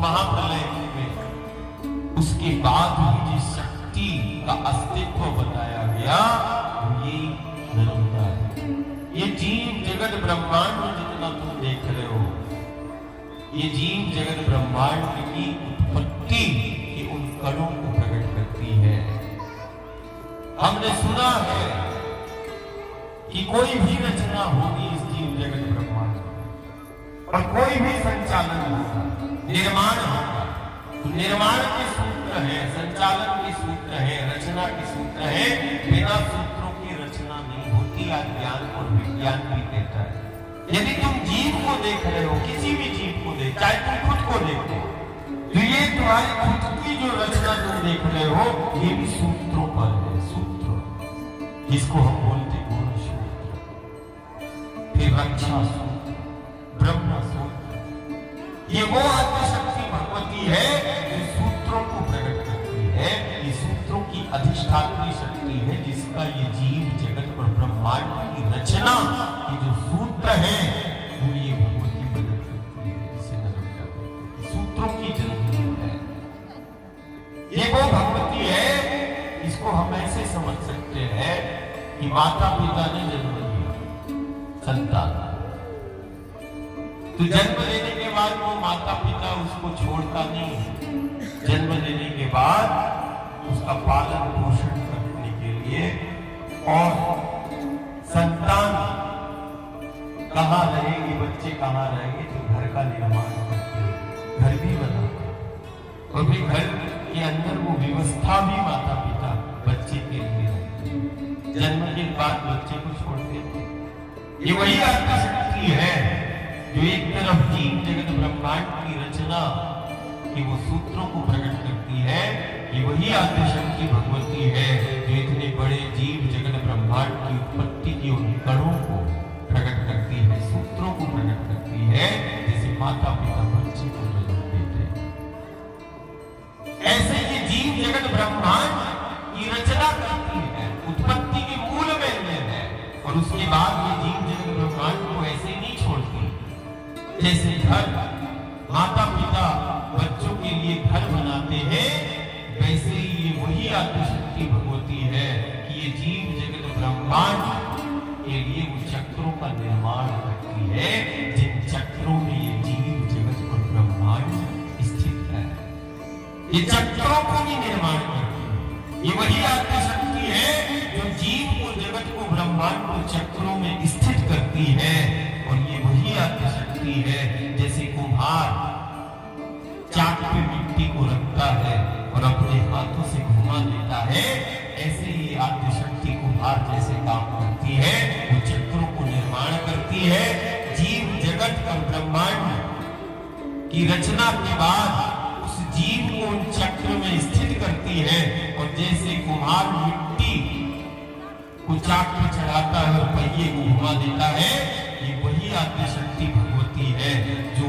महाप्रलय में उसके बाद ही जिस शक्ति का अस्तित्व बताया गया ये नर्मदा है। ये जीव जगत ब्रह्मांड जितना तुम देख रहे हो, ये जीव जगत ब्रह्मांड की उत्पत्ति के उन कणों को प्रकट करती है। हमने सुना है कि कोई भी रचना होगी इस जीव जगत ब्रह्मांड और कोई भी संचालन होगा, निर्माण होगा, तो निर्माण के सूत्र है, संचालन के सूत्र है, रचना के सूत्र है। बिना सूत्रों की रचना नहीं होती, आज ज्ञान और विज्ञान भी कहता है। यदि तुम जीव को देख रहे हो, किसी भी जीव को देख, चाहे तुम खुद को देखो, तो ये तुम्हारी खुद की जो रचना तुम देख रहे हो ये भी सूत्रों पर है। सूत्र जिसको हम बोलते गुण सूत्र, फिर रक्षा सूत्र, ब्रह्म सूत्र, ये वो आत्मशक्ति भगवती है जो सूत्रों को प्रकट करती है। ये सूत्रों की अधिष्ठात्री शक्ति है जिसका ये जीव जगत और ब्रह्मांड की रचना की जो सूत्र है वो ये भगवती मदद करती है। इसे नर्मदा कहते हैं। सूत्रों की जननी है ये वो भगवती है। इसको हम ऐसे समझ सकते हैं कि माता पिता ने जन्म दिया संतान, तो जन्म लेने के बाद वो माता पिता उसको छोड़ता नहीं है। जन्म लेने के बाद उसका पालन पोषण करने के लिए और संतान कहाँ रहेगी, बच्चे कहाँ रहेंगे, तो घर का निर्माण करते हैं, घर भी बनाते हैं और फिर घर के अंदर वो व्यवस्था भी माता पिता बच्चे के लिए रखते हैं। जन्म के बाद बच्चे को छोड़ देते हैं। ये वही आत्मशक्ति है जो एक तरफ जीव जगत ब्रह्मांड की रचना कि वो सूत्रों को प्रकट करती है। ये वही आद्यशक्ति भगवती है जो इतने बड़े जीव जगत ब्रह्मांड की उत्पत्ति की उन कणों को प्रकट करती है, सूत्रों को प्रकट करती है। जैसे माता पिता बच्चे को जन्म देते हैं, ऐसे ये जीव जगत ब्रह्मांड की रचना करती है, उत्पत्ति के मूल में है और उसके बाद ये जीव जगत ब्रह्मांड को ऐसे नहीं छोड़ती। जैसे घर माता पिता बच्चों के लिए घर बनाते हैं, वैसे ही ये वही आत्मशक्ति भगवती है कि ये जीव जगत ब्रह्मांड के लिए वो चक्रों का निर्माण करती है, जिन चक्रों में ये जीव जगत और ब्रह्मांड स्थित है। ये चक्रों को भी निर्माण करती है। ये वही आत्मशक्ति है जो जीव को जगत को ब्रह्मांड को चक्रों में स्थित करती है। और ये वही आत्मशक्ति है जैसे कुम्हार चाक पे मिट्टी को रखता है और अपने हाथों से घुमा देता है, ऐसे ही आत्मशक्ति कुम्हार जैसे काम करती है। वो चक्रों को निर्माण करती है। जीव जगत और ब्रह्मांड की रचना के बाद उस जीव को उन चक्र में स्थित करती है और जैसे कुम्हार मिट्टी को चाक पे चढ़ाता है और पहिए को घुमा देता है, ये वही आत्मशक्ति भगवती है जो